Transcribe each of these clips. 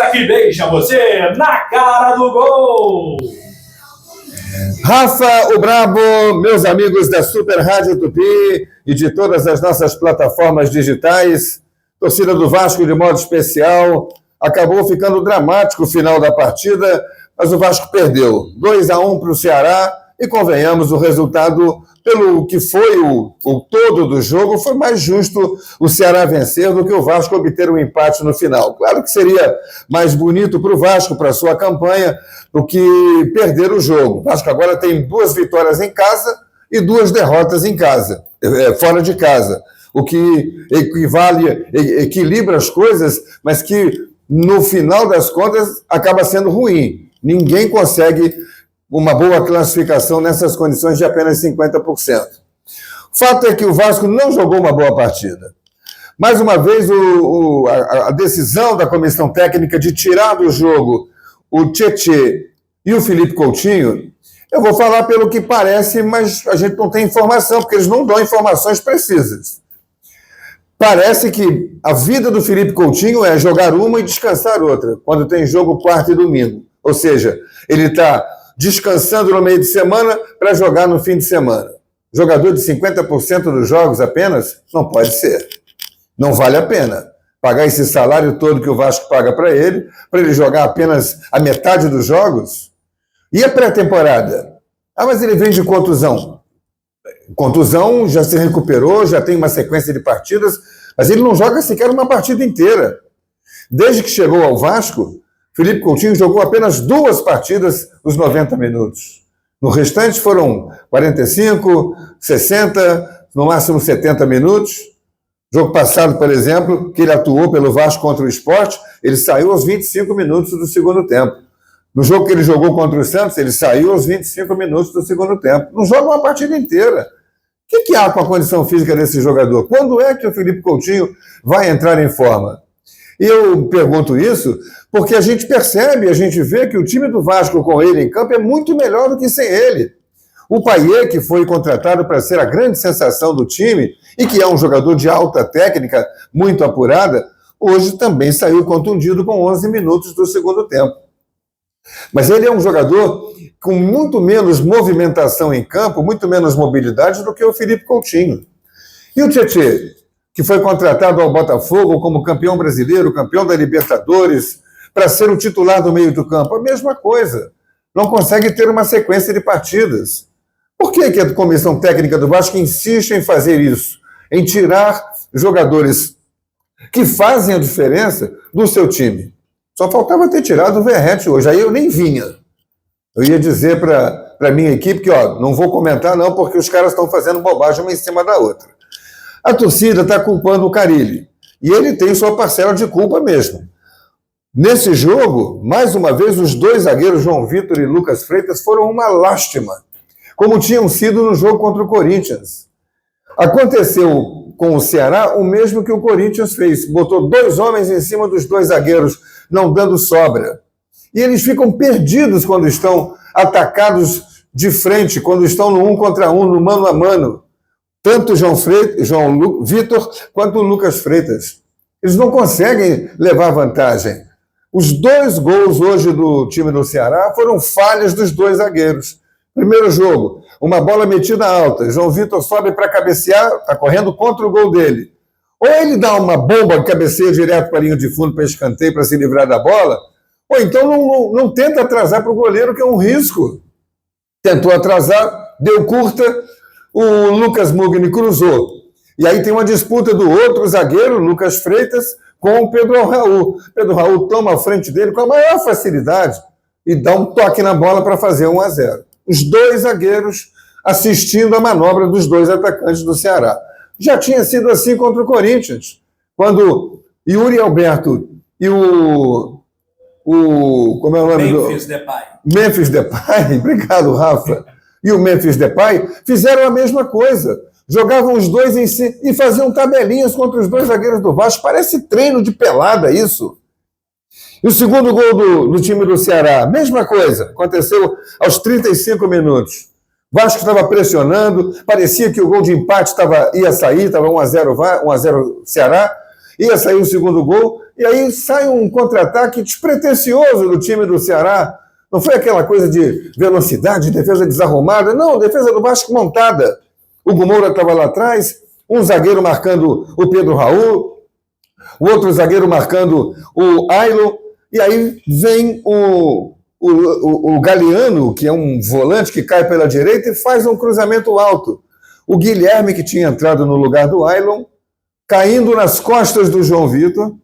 pizza que deixa você na cara do gol. Rafa, o Brabo, meus amigos da Super Rádio Tupi e de todas as nossas plataformas digitais, torcida do Vasco de modo especial, acabou ficando dramático o final da partida, mas o Vasco perdeu 2-1 para o Ceará e, convenhamos, o resultado, pelo que foi o todo do jogo, foi mais justo o Ceará vencer do que o Vasco obter um empate no final. Claro que seria mais bonito para o Vasco, para a sua campanha, do que perder o jogo. O Vasco agora tem 2 vitórias em casa e 2 derrotas em casa, fora de casa, o que equilibra as coisas, mas que, no final das contas, acaba sendo ruim. Ninguém consegue uma boa classificação nessas condições de apenas 50%. O fato é que o Vasco não jogou uma boa partida. Mais uma vez, a decisão da comissão técnica de tirar do jogo o Tietê e o Felipe Coutinho, eu vou falar pelo que parece, mas a gente não tem informação, porque eles não dão informações precisas. Parece que a vida do Felipe Coutinho é jogar uma e descansar outra, quando tem jogo quarta e domingo. Ou seja, ele está descansando no meio de semana para jogar no fim de semana. Jogador de 50% dos jogos apenas? Não pode ser. Não vale a pena pagar esse salário todo que o Vasco paga para ele jogar apenas a metade dos jogos. E a pré-temporada? Ah, mas ele vem de contusão. Contusão, já se recuperou, já tem uma sequência de partidas, mas ele não joga sequer uma partida inteira. Desde que chegou ao Vasco, Felipe Coutinho jogou apenas 2 partidas nos 90 minutos. No restante foram 45, 60, no máximo 70 minutos. Jogo passado, por exemplo, que ele atuou pelo Vasco contra o Sport, ele saiu aos 25 minutos do segundo tempo. No jogo que ele jogou contra o Santos, ele saiu aos 25 minutos do segundo tempo. Não joga uma partida inteira. O que há com a condição física desse jogador? Quando é que o Felipe Coutinho vai entrar em forma? E eu pergunto isso porque a gente percebe, a gente vê que o time do Vasco com ele em campo é muito melhor do que sem ele. O Payet, que foi contratado para ser a grande sensação do time e que é um jogador de alta técnica, muito apurada, hoje também saiu contundido com 11 minutos do segundo tempo. Mas ele é um jogador com muito menos movimentação em campo, muito menos mobilidade do que o Felipe Coutinho. E o Tietê, que foi contratado ao Botafogo como campeão brasileiro, campeão da Libertadores, para ser o titular do meio do campo, a mesma coisa. Não consegue ter uma sequência de partidas. Por que a comissão técnica do Vasco insiste em fazer isso? Em tirar jogadores que fazem a diferença do seu time? Só faltava ter tirado o Verratti hoje, aí eu nem vinha. Eu ia dizer para a minha equipe que, não vou comentar não, porque os caras estão fazendo bobagem uma em cima da outra. A torcida está culpando o Carille, e ele tem sua parcela de culpa mesmo. Nesse jogo, mais uma vez, os 2 zagueiros, João Vitor e Lucas Freitas, foram uma lástima, como tinham sido no jogo contra o Corinthians. Aconteceu com o Ceará o mesmo que o Corinthians fez, botou 2 homens em cima dos 2 zagueiros, não dando sobra. E eles ficam perdidos quando estão atacados de frente, quando estão no 1 contra 1, no mano a mano. Tanto João Vitor quanto o Lucas Freitas. Eles não conseguem levar vantagem. Os 2 gols hoje do time do Ceará foram falhas dos 2 zagueiros. Primeiro jogo, uma bola metida alta, João Vitor sobe para cabecear, está correndo contra o gol dele. Ou ele dá uma bomba, cabeceia direto para a linha de fundo, para escanteio, para se livrar da bola, ou então não tenta atrasar para o goleiro, que é um risco. Tentou atrasar, deu curta, o Lucas Mugni cruzou. E aí tem uma disputa do outro zagueiro, Lucas Freitas, com o Pedro Raul. Pedro Raul toma a frente dele com a maior facilidade e dá um toque na bola para fazer 1-0. Os 2 zagueiros assistindo a manobra dos 2 atacantes do Ceará. Já tinha sido assim contra o Corinthians, quando Yuri Alberto e como é o nome Memphis Depay, obrigado, Rafa, e o Memphis Depay fizeram a mesma coisa. Jogavam os 2 em si e faziam tabelinhas contra os 2 zagueiros do Vasco. Parece treino de pelada isso. E o segundo gol do time do Ceará, mesma coisa, aconteceu aos 35 minutos. Vasco estava pressionando, parecia que o gol de empate ia sair, estava 1-0 Ceará, ia sair o segundo gol, E aí sai um contra-ataque despretensioso do time do Ceará. Não foi aquela coisa de velocidade, defesa desarrumada. Não, defesa do Vasco montada. O Hugo Moura estava lá atrás, um zagueiro marcando o Pedro Raul, o outro zagueiro marcando o Ailon. E aí vem o Galeano, que é um volante que cai pela direita e faz um cruzamento alto. O Guilherme, que tinha entrado no lugar do Ailon, caindo nas costas do João Vitor,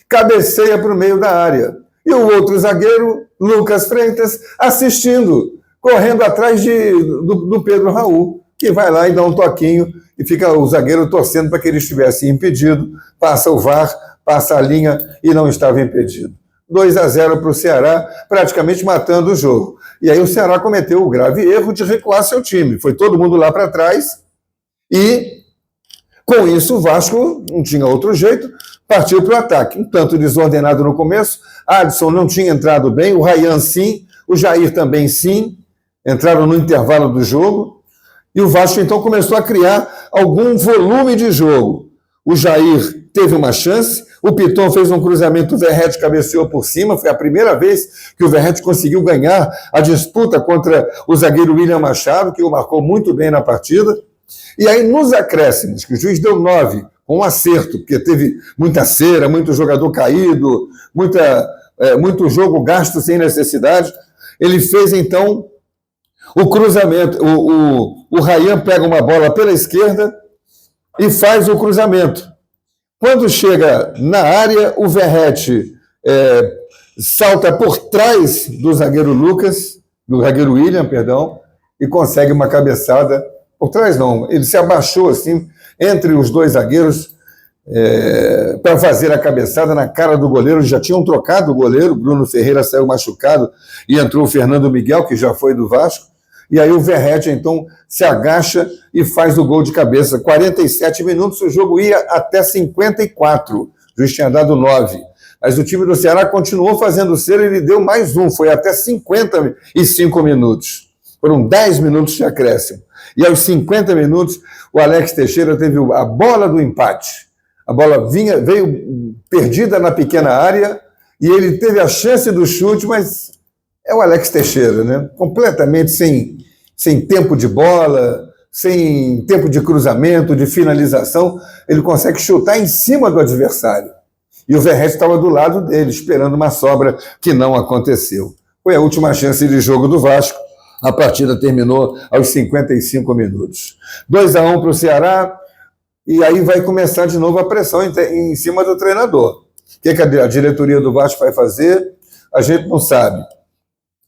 cabeceia para o meio da área. E o outro zagueiro, Lucas Freitas, assistindo, correndo atrás do Pedro Raul, que vai lá e dá um toquinho e fica o zagueiro torcendo para que ele estivesse impedido, passa o VAR, passa a linha e não estava impedido. 2-0 para o Ceará, praticamente matando o jogo. E aí o Ceará cometeu o grave erro de recuar seu time. Foi todo mundo lá para trás e, com isso, o Vasco não tinha outro jeito, partiu para o ataque. Um tanto desordenado no começo, Adson não tinha entrado bem, o Ryan sim, o Jair também sim, entraram no intervalo do jogo, e o Vasco então começou a criar algum volume de jogo. O Jair teve uma chance, o Piton fez um cruzamento, o Verratti cabeceou por cima, foi a primeira vez que o Verratti conseguiu ganhar a disputa contra o zagueiro William Machado, que o marcou muito bem na partida. E aí, nos acréscimos, que o juiz deu 9, com um acerto, porque teve muita cera, muito jogador caído, muito jogo gasto sem necessidade, ele fez, então, o cruzamento. O Ryan pega uma bola pela esquerda e faz o cruzamento. Quando chega na área, o Verratti salta por trás do zagueiro William, e consegue uma cabeçada. Por trás não, ele se abaixou assim, entre os dois zagueiros, para fazer a cabeçada na cara do goleiro. Já tinham trocado o goleiro, Bruno Ferreira saiu machucado e entrou o Fernando Miguel, que já foi do Vasco. E aí o Verratti, então, se agacha e faz o gol de cabeça. 47 minutos, o jogo ia até 54. O juiz tinha dado 9. Mas o time do Ceará continuou fazendo cera e ele deu mais um, foi até 55 minutos. Foram 10 minutos de acréscimo. E aos 50 minutos, o Alex Teixeira teve a bola do empate. A bola veio perdida na pequena área e ele teve a chance do chute, mas é o Alex Teixeira, né? Completamente sem tempo de bola, sem tempo de cruzamento, de finalização. Ele consegue chutar em cima do adversário. E o Verratti estava do lado dele, esperando uma sobra que não aconteceu. Foi a última chance de jogo do Vasco. A partida terminou aos 55 minutos. 2-1 para o Ceará, e aí vai começar de novo a pressão em cima do treinador. O que a diretoria do Vasco vai fazer? A gente não sabe.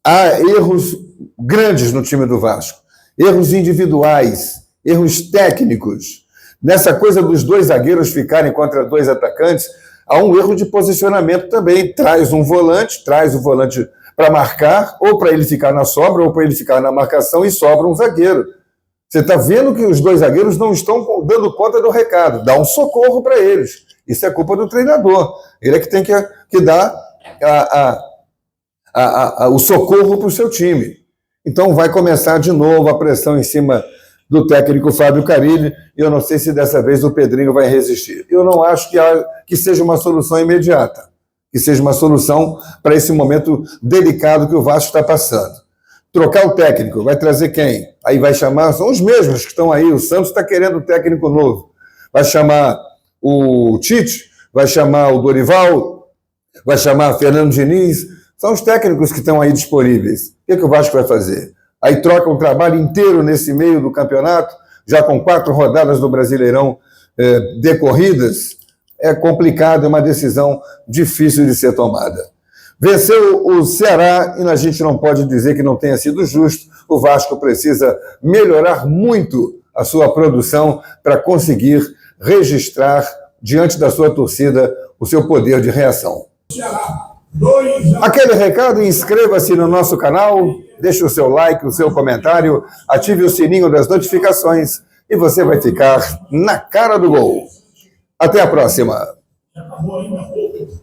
Há erros grandes no time do Vasco, erros individuais, erros técnicos. Nessa coisa dos dois zagueiros ficarem contra dois atacantes, há um erro de posicionamento também. Traz o volante para marcar, ou para ele ficar na sobra, ou para ele ficar na marcação, e sobra um zagueiro. Você está vendo que os dois zagueiros não estão dando conta do recado. Dá um socorro para eles. Isso é culpa do treinador. Ele é que tem que dar o socorro para o seu time. Então vai começar de novo a pressão em cima do técnico Fábio Carilli, e eu não sei se dessa vez o Pedrinho vai resistir. Eu não acho que seja uma solução imediata, que seja uma solução para esse momento delicado que o Vasco está passando. Trocar o técnico, vai trazer quem? Aí vai chamar, são os mesmos que estão aí, o Santos está querendo um técnico novo. Vai chamar o Tite, vai chamar o Dorival, vai chamar Fernando Diniz, são os técnicos que estão aí disponíveis. O que o Vasco vai fazer? Aí troca um trabalho inteiro nesse meio do campeonato, já com 4 rodadas do Brasileirão decorridas. É complicado, é uma decisão difícil de ser tomada. Venceu o Ceará e a gente não pode dizer que não tenha sido justo. O Vasco precisa melhorar muito a sua produção para conseguir registrar diante da sua torcida o seu poder de reação. Aquele recado, inscreva-se no nosso canal, deixe o seu like, o seu comentário, ative o sininho das notificações e você vai ficar na cara do gol. Até a próxima.